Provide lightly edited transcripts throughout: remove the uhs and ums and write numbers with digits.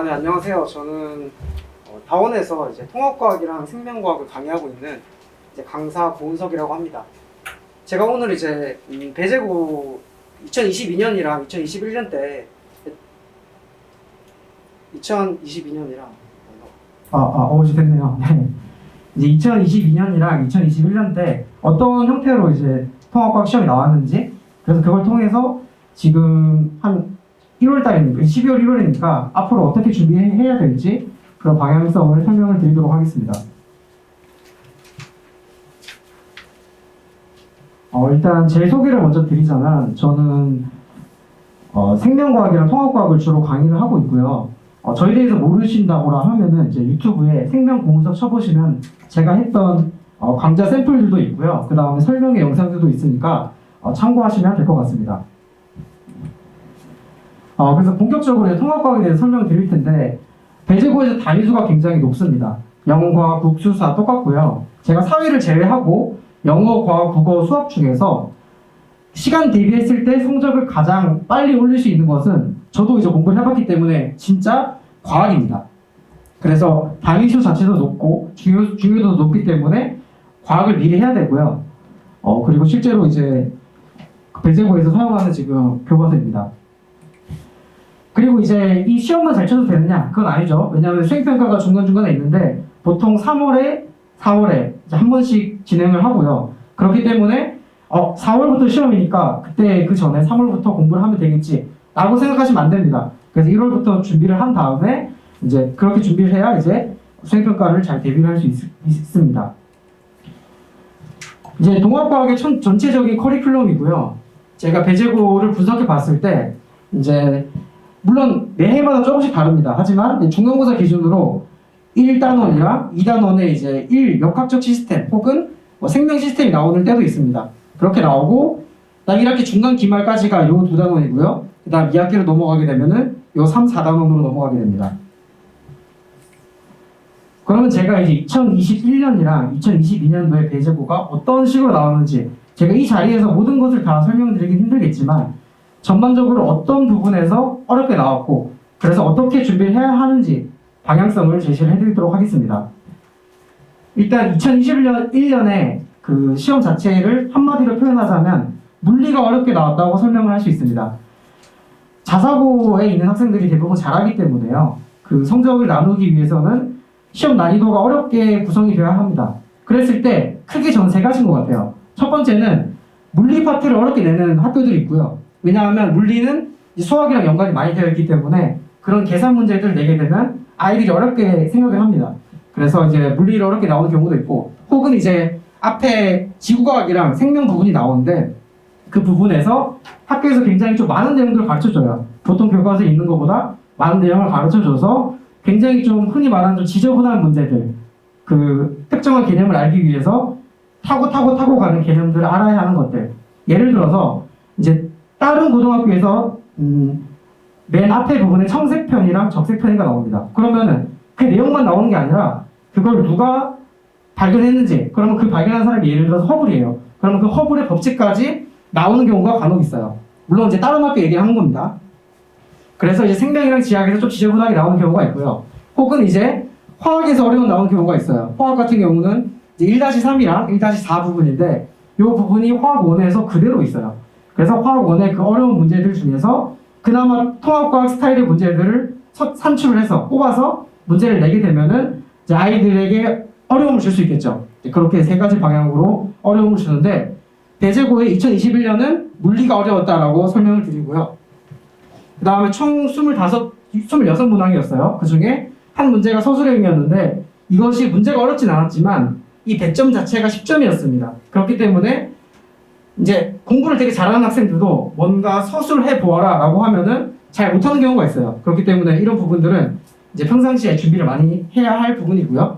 네, 안녕하세요. 저는 다원에서 이제 통합과학이랑 생명과학을 강의하고 있는 이제 강사 고은석이라고 합니다. 제가 오늘 이제 배재고 2022년이랑 2021년 때 2022년이랑 이제 됐네요. 네. 이제 2022년이랑 2021년 때 어떤 형태로 이제 통합과학 시험이 나왔는지, 그래서 그걸 통해서 지금 한 1월 달이니까, 12월 1월이니까 앞으로 어떻게 준비해야 될지 그런 방향성을 설명을 드리도록 하겠습니다. 일단 제 소개를 먼저 드리자면, 저는 생명과학이랑 통합과학을 주로 강의를 하고 있고요. 저에 대해서 모르신다고라 하면은 이제 유튜브에 생명공석 쳐보시면 제가 했던 강좌 샘플들도 있고요. 그 다음에 설명의 영상들도 있으니까 참고하시면 될 것 같습니다. 그래서 본격적으로 통합과학에 대해서 설명을 드릴 텐데, 배재고에서 단위수가 굉장히 높습니다. 영어, 과학, 국수사 똑같고요. 제가 사회를 제외하고 영어, 과학, 국어, 수학 중에서 시간 대비했을 때 성적을 가장 빨리 올릴 수 있는 것은, 저도 이제 공부를 해봤기 때문에 진짜 과학입니다. 그래서 단위수 자체도 높고 중요도도 높기 때문에 과학을 미리 해야 되고요. 그리고 실제로 이제 배재고에서 사용하는 지금 교과서입니다. 그리고 이제 이 시험만 잘 쳐도 되느냐? 그건 아니죠. 왜냐하면 수행평가가 중간중간에 있는데 보통 3월에 4월에 이제 한 번씩 진행을 하고요. 그렇기 때문에 4월부터 시험이니까 그때 그 전에 3월부터 공부를 하면 되겠지 라고 생각하시면 안 됩니다. 그래서 1월부터 준비를 한 다음에 이제 그렇게 준비를 해야 이제 수행평가를 잘 대비를 할 수 있습니다. 이제 동아과학의 전체적인 커리큘럼이고요. 제가 배재고를 분석해 봤을 때 이제 물론 매해마다 조금씩 다릅니다. 하지만 중간고사 기준으로 1단원이랑 2단원의 이제 1역학적 시스템 혹은 생명 시스템이 나오는 때도 있습니다. 그렇게 나오고, 딱 1학기 중간 기말까지가 요 2단원이고요. 그 다음 2학기로 넘어가게 되면은 요 3, 4단원으로 넘어가게 됩니다. 그러면 제가 이제 2021년이랑 2022년도의 배재고가 어떤 식으로 나오는지, 제가 이 자리에서 모든 것을 다 설명드리긴 힘들겠지만 전반적으로 어떤 부분에서 어렵게 나왔고 그래서 어떻게 준비를 해야 하는지 방향성을 제시를 해드리도록 하겠습니다. 일단 2021년에 그 시험 자체를 한마디로 표현하자면 물리가 어렵게 나왔다고 설명을 할 수 있습니다. 자사고에 있는 학생들이 대부분 잘하기 때문에요. 그 성적을 나누기 위해서는 시험 난이도가 어렵게 구성이 되어야 합니다. 그랬을 때 크게 전 세 가지인 것 같아요. 첫 번째는 물리 파트를 어렵게 내는 학교들이 있고요. 왜냐하면 물리는 수학이랑 연관이 많이 되어 있기 때문에 그런 계산 문제들을 내게 되면 아이들이 어렵게 생각을 합니다. 그래서 이제 물리를 어렵게 나오는 경우도 있고, 혹은 이제 앞에 지구과학이랑 생명 부분이 나오는데 그 부분에서 학교에서 굉장히 좀 많은 내용들을 가르쳐줘요. 보통 교과서에 있는 것보다 많은 내용을 가르쳐줘서 굉장히 좀 흔히 말하는 좀 지저분한 문제들, 그 특정한 개념을 알기 위해서 타고 가는 개념들을 알아야 하는 것들. 예를 들어서 이제 다른 고등학교에서 맨 앞에 부분에 청색편이랑 적색편이가 나옵니다. 그러면은 그 내용만 나오는 게 아니라 그걸 누가 발견했는지, 그러면 그 발견한 사람이 예를 들어서 허블이에요. 그러면 그 허블의 법칙까지 나오는 경우가 간혹 있어요. 물론 이제 다른 학교 얘기하는 겁니다. 그래서 이제 생명이랑 지학에서 좀 지저분하게 나오는 경우가 있고요. 혹은 이제 화학에서 어려운 나오는 경우가 있어요. 화학 같은 경우는 이제 1-3이랑 1-4 부분인데 이 부분이 화학 1에서 그대로 있어요. 그래서 화학 1의 그 어려운 문제들 중에서 그나마 통합과학 스타일의 문제들을 산출을 해서 뽑아서 문제를 내게 되면은 이제 아이들에게 어려움을 줄 수 있겠죠. 그렇게 세 가지 방향으로 어려움을 주는데, 배재고의 2021년은 물리가 어려웠다라고 설명을 드리고요. 그 다음에 총 26문항이었어요. 그 중에 한 문제가 서술형이었는데 이것이 문제가 어렵진 않았지만 이 배점 자체가 10점이었습니다. 그렇기 때문에 이제 공부를 되게 잘하는 학생들도 뭔가 서술해 보아라 라고 하면은 잘 못하는 경우가 있어요. 그렇기 때문에 이런 부분들은 이제 평상시에 준비를 많이 해야 할 부분이고요.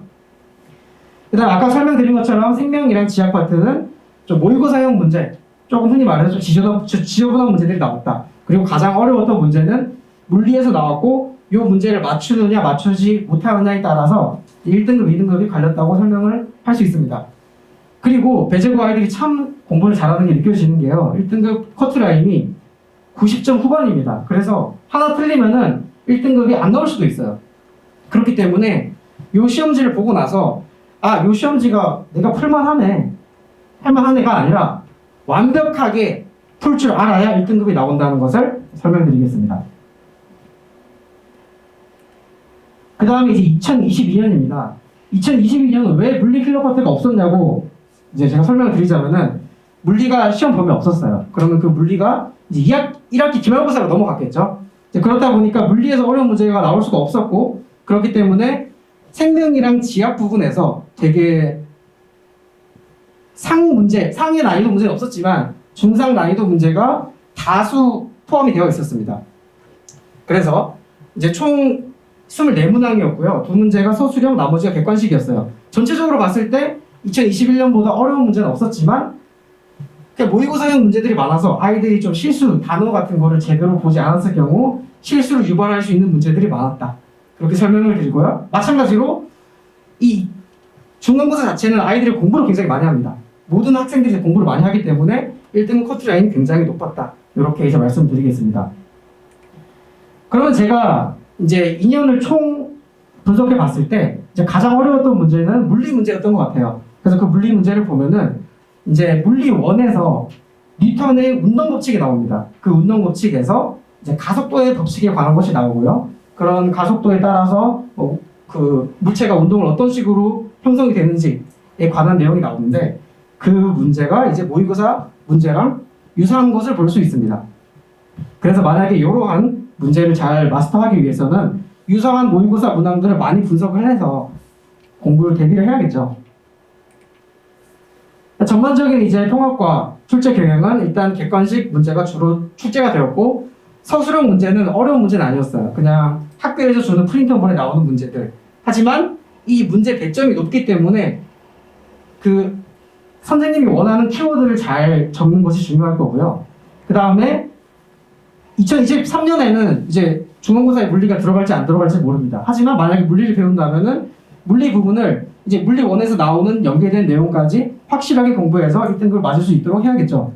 그 다음 아까 설명드린 것처럼 생명이랑 지학 파트는 좀 모의고사형 문제, 조금 흔히 말해서 좀 지저분한 문제들이 나왔다. 그리고 가장 어려웠던 문제는 물리에서 나왔고, 이 문제를 맞추느냐 맞추지 못하느냐에 따라서 1등급, 2등급이 갈렸다고 설명을 할 수 있습니다. 그리고 배재고 아이들이 참 공부를 잘하는 게 느껴지는 게요. 1등급 커트라인이 90점 후반입니다. 그래서 하나 틀리면은 1등급이 안 나올 수도 있어요. 그렇기 때문에 요 시험지를 보고 나서 요 시험지가 내가 풀만하네, 할만하네가 아니라 완벽하게 풀 줄 알아야 1등급이 나온다는 것을 설명드리겠습니다. 그 다음에 이제 2022년입니다. 2022년은 왜 물리 필러 파트가 없었냐고 이제 제가 설명을 드리자면은 물리가 시험 범위에 없었어요. 그러면 그 물리가 이제 1학기 기말고사로 넘어갔겠죠. 이제 그렇다 보니까 물리에서 어려운 문제가 나올 수가 없었고, 그렇기 때문에 생명이랑 지학 부분에서 되게 상의 난이도 문제는 없었지만 중상 난이도 문제가 다수 포함이 되어 있었습니다. 그래서 이제 총 24문항이었고요. 2문제가 서술형, 나머지가 객관식이었어요. 전체적으로 봤을 때 2021년보다 어려운 문제는 없었지만 모의고사형 문제들이 많아서 아이들이 좀 실수, 단어 같은 거를 제대로 보지 않았을 경우 실수를 유발할 수 있는 문제들이 많았다. 그렇게 설명을 드리고요. 마찬가지로 이 중간고사 자체는 아이들이 공부를 굉장히 많이 합니다. 모든 학생들이 공부를 많이 하기 때문에 1등 커트라인이 굉장히 높았다. 이렇게 이제 말씀드리겠습니다. 그러면 제가 이제 2년을 총 분석해 봤을 때 이제 가장 어려웠던 문제는 물리 문제였던 것 같아요. 그래서 그 물리 문제를 보면은 이제 물리 1에서 뉴턴의 운동 법칙이 나옵니다. 그 운동 법칙에서 이제 가속도의 법칙에 관한 것이 나오고요. 그런 가속도에 따라서 그 물체가 운동을 어떤 식으로 형성이 되는지에 관한 내용이 나오는데, 그 문제가 이제 모의고사 문제랑 유사한 것을 볼 수 있습니다. 그래서 만약에 이러한 문제를 잘 마스터하기 위해서는 유사한 모의고사 문항들을 많이 분석을 해서 공부를 대비를 해야겠죠. 전반적인 이제 통합과 출제 경향은 일단 객관식 문제가 주로 출제가 되었고, 서술형 문제는 어려운 문제는 아니었어요. 그냥 학교에서 주는 프린터본에 나오는 문제들. 하지만 이 문제 배점이 높기 때문에 그 선생님이 원하는 키워드를 잘 적는 것이 중요할 거고요. 그 다음에 2023년에는 이제 중간고사에 물리가 들어갈지 안 들어갈지 모릅니다. 하지만 만약에 물리를 배운다면은 물리 부분을 이제 물리 1에서 나오는 연계된 내용까지 확실하게 공부해서 1등급을 맞을 수 있도록 해야겠죠.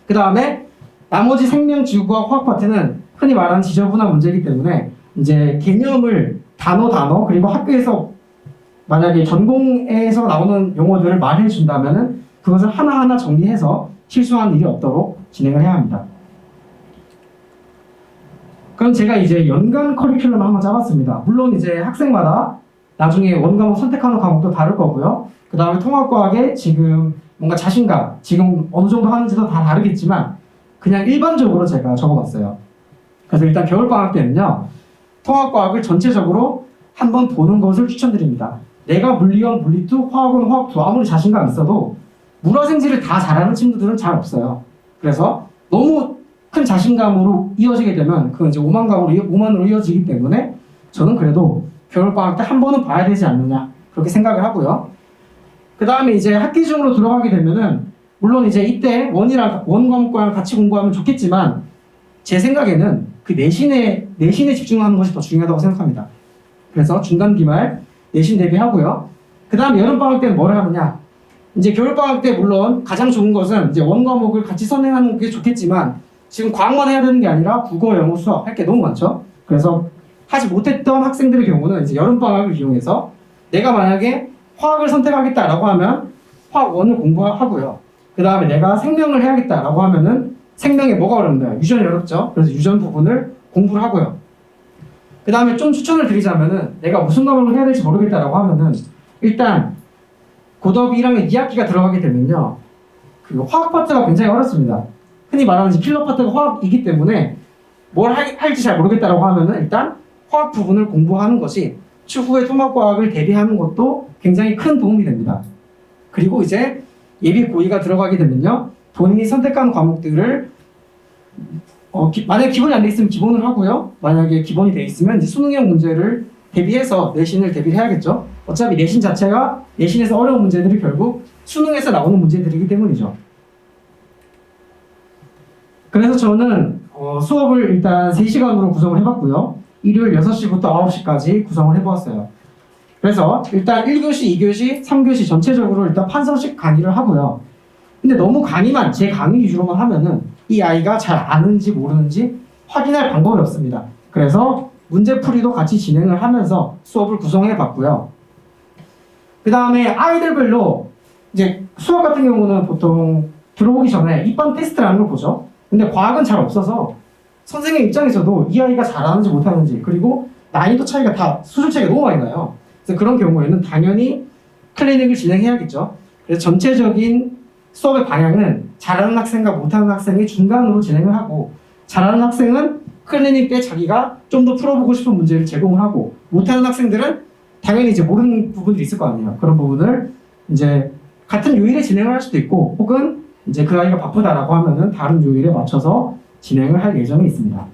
그 다음에 나머지 생명, 지구과학, 화학 파트는 흔히 말하는 지저분한 문제이기 때문에 이제 개념을 단어 그리고 학교에서 만약에 전공에서 나오는 용어들을 말해 준다면은 그것을 하나하나 정리해서 실수하는 일이 없도록 진행을 해야 합니다. 그럼 제가 이제 연간 커리큘럼을 한번 짜봤습니다. 물론 이제 학생마다 나중에 원과목 선택하는 과목도 다를 거고요. 그 다음에 통합과학에 지금 뭔가 자신감, 지금 어느 정도 하는지도 다 다르겠지만 그냥 일반적으로 제가 적어봤어요. 그래서 일단 겨울방학 때는요, 통합과학을 전체적으로 한번 보는 것을 추천드립니다. 내가 물리1, 물리2, 화학은 화학2 아무리 자신감 있어도 물화생지를 다 잘하는 친구들은 잘 없어요. 그래서 너무 큰 자신감으로 이어지게 되면 그건 이제 오만으로 이어지기 때문에 저는 그래도 겨울방학 때 한 번은 봐야 되지 않느냐 그렇게 생각을 하고요. 그 다음에 이제 학기 중으로 들어가게 되면은 물론 이제 이때 원 과목과랑 같이 공부하면 좋겠지만 제 생각에는 그 내신에 집중하는 것이 더 중요하다고 생각합니다. 그래서 중간 기말 내신 대비하고요. 그 다음 여름방학 때는 뭘 하느냐? 이제 겨울방학 때 물론 가장 좋은 것은 이제 원 과목을 같이 선행하는 게 좋겠지만 지금 과학만 해야 되는 게 아니라 국어, 영어, 수학 할 게 너무 많죠. 그래서 하지 못했던 학생들의 경우는 이제 여름방학을 이용해서 내가 만약에 화학을 선택하겠다라고 하면 화학 1을 공부하고요. 그 다음에 내가 생명을 해야겠다라고 하면은 생명에 뭐가 어렵나요? 유전이 어렵죠. 그래서 유전 부분을 공부를 하고요. 그 다음에 좀 추천을 드리자면은 내가 무슨 과목을 해야 될지 모르겠다라고 하면은 일단 고등학교 1학년 2학기가 들어가게 되면요, 그 화학 파트가 굉장히 어렵습니다. 흔히 말하는 필러 파트가 화학이기 때문에 뭘 할지 잘 모르겠다라고 하면은 일단 화학 부분을 공부하는 것이 추후에 통합과학을 대비하는 것도 굉장히 큰 도움이 됩니다. 그리고 이제 예비 고의가 들어가게 되면요, 본인이 선택한 과목들을 만약에 기본이 안 돼 있으면 기본을 하고요. 만약에 기본이 돼 있으면 이제 수능형 문제를 대비해서 내신을 대비해야겠죠. 어차피 내신 자체가 내신에서 어려운 문제들이 결국 수능에서 나오는 문제들이기 때문이죠. 그래서 저는 수업을 일단 3시간으로 구성을 해봤고요. 일요일 6시부터 9시까지 구성을 해보았어요. 그래서 일단 1교시, 2교시, 3교시 전체적으로 일단 판서식 강의를 하고요. 근데 너무 강의만, 제 강의 위주로만 하면은 이 아이가 잘 아는지 모르는지 확인할 방법이 없습니다. 그래서 문제풀이도 같이 진행을 하면서 수업을 구성해 봤고요. 그 다음에 아이들별로 이제 수학 같은 경우는 보통 들어오기 전에 입반 테스트라는 걸 보죠. 근데 과학은 잘 없어서 선생님 입장에서도 이 아이가 잘하는지 못하는지, 그리고 난이도 차이가 다 수준 차이가 너무 많이 나요. 그래서 그런 경우에는 당연히 클리닉을 진행해야겠죠. 그래서 전체적인 수업의 방향은 잘하는 학생과 못하는 학생의 중간으로 진행을 하고, 잘하는 학생은 클리닉 때 자기가 좀 더 풀어보고 싶은 문제를 제공을 하고, 못하는 학생들은 당연히 이제 모르는 부분들이 있을 거 아니에요. 그런 부분을 이제 같은 요일에 진행을 할 수도 있고, 혹은 이제 그 아이가 바쁘다라고 하면은 다른 요일에 맞춰서 진행을 할 예정이 있습니다.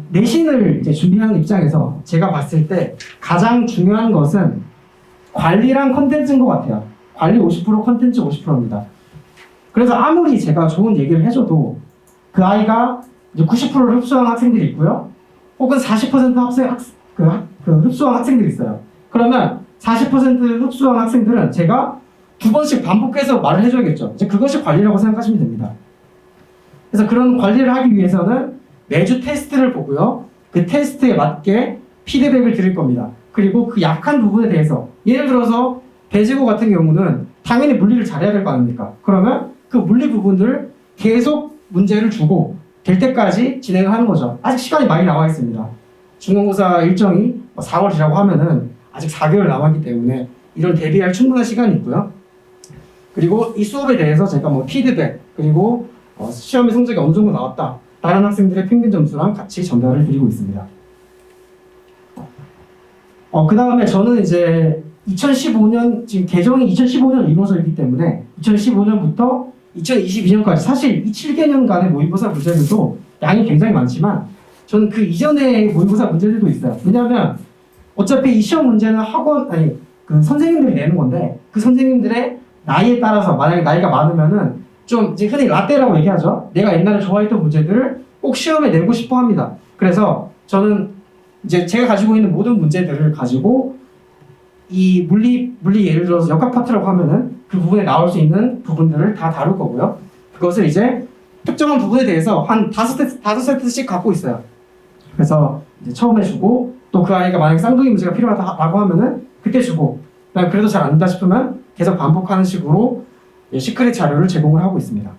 내신을 이제 준비하는 입장에서 제가 봤을 때 가장 중요한 것은 관리랑 컨텐츠인 것 같아요. 관리 50%, 컨텐츠 50%입니다. 그래서 아무리 제가 좋은 얘기를 해줘도 그 아이가 이제 90%를 흡수한 학생들이 있고요. 혹은 40% 흡수한 학생들이 있어요. 그러면 40% 흡수한 학생들은 제가 2번씩 반복해서 말을 해줘야겠죠. 이제 그것이 관리라고 생각하시면 됩니다. 그래서 그런 관리를 하기 위해서는 매주 테스트를 보고요. 그 테스트에 맞게 피드백을 드릴 겁니다. 그리고 그 약한 부분에 대해서, 예를 들어서 배제고 같은 경우는 당연히 물리를 잘해야 될 거 아닙니까? 그러면 그 물리 부분들을 계속 문제를 주고 될 때까지 진행을 하는 거죠. 아직 시간이 많이 남아 있습니다. 중간고사 일정이 4월이라고 하면은 아직 4개월 남았기 때문에 이런 대비할 충분한 시간이 있고요. 그리고 이 수업에 대해서 제가 뭐 피드백, 그리고 시험의 성적이 어느 정도 나왔다, 다른 학생들의 평균 점수랑 같이 전달을 드리고 있습니다. 그 다음에 저는 이제 2015년, 지금 개정이 2015년 이루어져 있기 때문에 2015년부터 2022년까지 사실 이 7개년간의 모의고사 문제들도 양이 굉장히 많지만 저는 그 이전의 모의고사 문제들도 있어요. 왜냐하면 어차피 이 시험 문제는 그 선생님들이 내는 건데, 그 선생님들의 나이에 따라서 만약에 나이가 많으면은 좀 이제 흔히 라떼라고 얘기하죠. 내가 옛날에 좋아했던 문제들을 꼭 시험에 내고 싶어 합니다. 그래서 저는 이제 제가 가지고 있는 모든 문제들을 가지고 이 물리 예를 들어서 역학 파트라고 하면은 그 부분에 나올 수 있는 부분들을 다 다룰 거고요. 그것을 이제 특정한 부분에 대해서 한 5세트씩 갖고 있어요. 그래서 이제 처음에 주고, 또 그 아이가 만약에 쌍둥이 문제가 필요하다고 하면은 그때 주고, 그다음에 그래도 잘 안 된다 싶으면 계속 반복하는 식으로 시크릿 자료를 제공을 하고 있습니다.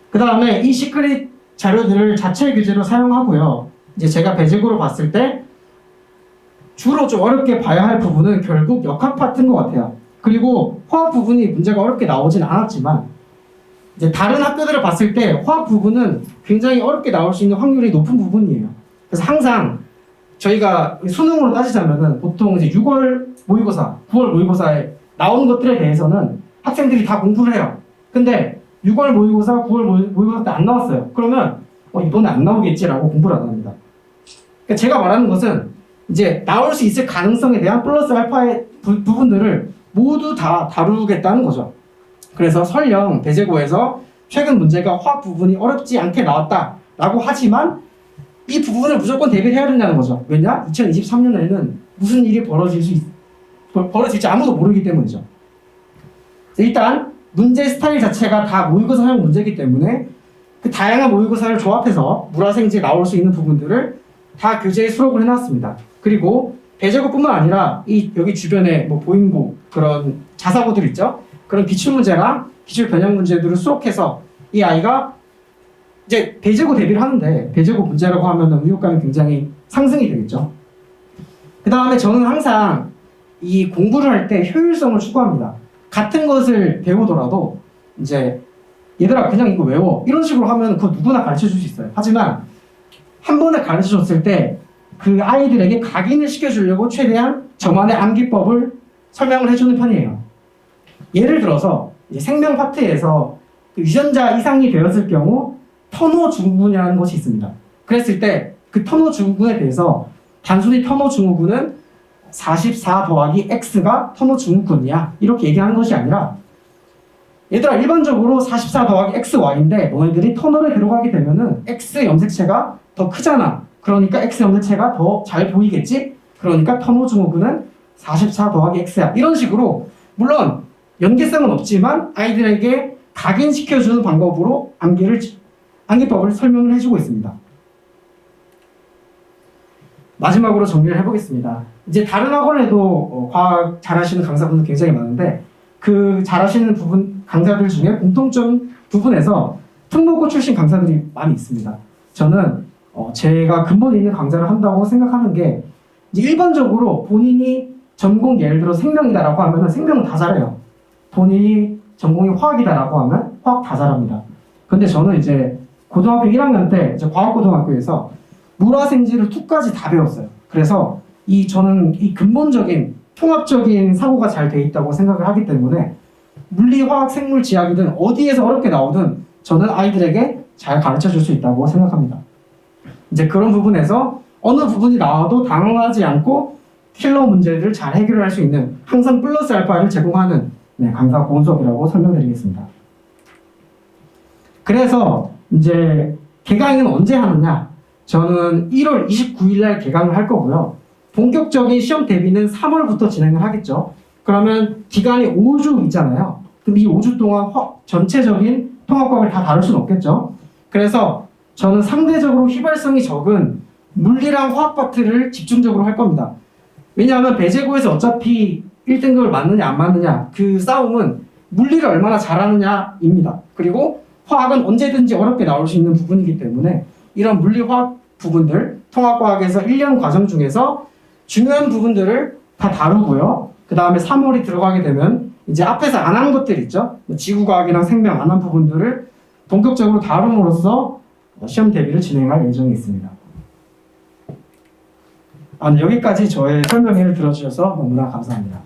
그 다음에 이 시크릿 자료들을 자체 교재로 사용하고요. 이제 제가 배직으로 봤을 때 주로 좀 어렵게 봐야 할 부분은 결국 역학 파트인 것 같아요. 그리고 화학 부분이 문제가 어렵게 나오진 않았지만, 이제 다른 학교들을 봤을 때 화학 부분은 굉장히 어렵게 나올 수 있는 확률이 높은 부분이에요. 그래서 항상 저희가 수능으로 따지자면은 보통 이제 6월 모의고사, 9월 모의고사에 나오는 것들에 대해서는 학생들이 다 공부를 해요. 근데 6월 모의고사, 9월 모의고사 때 안 나왔어요. 그러면 이번에 안 나오겠지라고 공부를 안 합니다. 그러니까 제가 말하는 것은 이제 나올 수 있을 가능성에 대한 플러스 알파의 부분들을 모두 다 다루겠다는 거죠. 그래서 설령 배제고에서 최근 문제가 화학 부분이 어렵지 않게 나왔다라고 하지만 이 부분을 무조건 대비를 해야 된다는 거죠. 왜냐? 2023년에는 무슨 일이 벌어질지 아무도 모르기 때문이죠. 일단 문제 스타일 자체가 다 모의고사형 문제이기 때문에 그 다양한 모의고사를 조합해서 물화생지에 나올 수 있는 부분들을 다 교재에 수록을 해놨습니다. 그리고 배제고뿐만 아니라 여기 주변에 뭐 보인고 그런 자사고들 있죠. 그런 기출 문제랑 기출 변형 문제들을 수록해서 이 아이가 이제 배제고 대비를 하는데, 배제고 문제라고 하면 의욕감이 굉장히 상승이 되겠죠. 그 다음에 저는 항상 이 공부를 할 때 효율성을 추구합니다. 같은 것을 배우더라도 이제 얘들아 그냥 이거 외워 이런 식으로 하면 그거 누구나 가르쳐 줄 수 있어요. 하지만 한 번에 가르쳐 줬을 때 그 아이들에게 각인을 시켜주려고 최대한 저만의 암기법을 설명을 해주는 편이에요. 예를 들어서 이제 생명 파트에서 그 유전자 이상이 되었을 경우 터노 증후군이라는 것이 있습니다. 그랬을 때 그 터노 증후군에 대해서 단순히 터노 증후군은 44 더하기 X가 터노 증후군이야 이렇게 얘기하는 것이 아니라, 얘들아 일반적으로 44 더하기 XY인데 너희들이 터널에 들어가게 되면은 X 염색체가 더 크잖아. 그러니까 X 염색체가 더 잘 보이겠지? 그러니까 터노 증후군은 44 더하기 X야. 이런 식으로 물론 연계성은 없지만 아이들에게 각인시켜주는 방법으로 암기를 암기법을 설명을 해주고 있습니다. 마지막으로 정리를 해보겠습니다. 이제 다른 학원에도 과학 잘하시는 강사분들 굉장히 많은데 그 잘하시는 부분 강사들 중에 공통점 부분에서 특목고 출신 강사들이 많이 있습니다. 저는 제가 근본 있는 강좌를 한다고 생각하는 게 이제 일반적으로 본인이 전공 예를 들어 생명이다라고 하면 생명은 다 잘해요. 본인이 전공이 화학이다라고 하면 화학 다 잘합니다. 근데 저는 이제 고등학교 1학년 때 이제 과학고등학교에서 물화생지를 2까지 다 배웠어요. 그래서 저는 이 근본적인 통합적인 사고가 잘 돼 있다고 생각을 하기 때문에 물리, 화학, 생물, 지학이든 어디에서 어렵게 나오든 저는 아이들에게 잘 가르쳐 줄 수 있다고 생각합니다. 이제 그런 부분에서 어느 부분이 나와도 당황하지 않고 킬러 문제를 잘 해결할 수 있는 항상 플러스 알파를 제공하는 강사 고은석이라고 설명드리겠습니다. 그래서 이제 개강은 언제 하느냐? 저는 1월 29일 날 개강을 할 거고요. 본격적인 시험 대비는 3월부터 진행을 하겠죠. 그러면 기간이 5주 있잖아요. 그럼 이 5주 동안 전체적인 통합과학을 다 다룰 수는 없겠죠. 그래서 저는 상대적으로 휘발성이 적은 물리랑 화학 파트를 집중적으로 할 겁니다. 왜냐하면 배제고에서 어차피 1등급을 맞느냐 안 맞느냐 그 싸움은 물리를 얼마나 잘하느냐입니다. 그리고 화학은 언제든지 어렵게 나올 수 있는 부분이기 때문에 이런 물리 화학 부분들 통합과학에서 1년 과정 중에서 중요한 부분들을 다 다루고요. 그 다음에 3월이 들어가게 되면 이제 앞에서 안 한 것들 있죠. 지구과학이랑 생명 안 한 부분들을 본격적으로 다룸으로써 시험 대비를 진행할 예정이 있습니다. 여기까지 저의 설명회를 들어주셔서 너무나 감사합니다.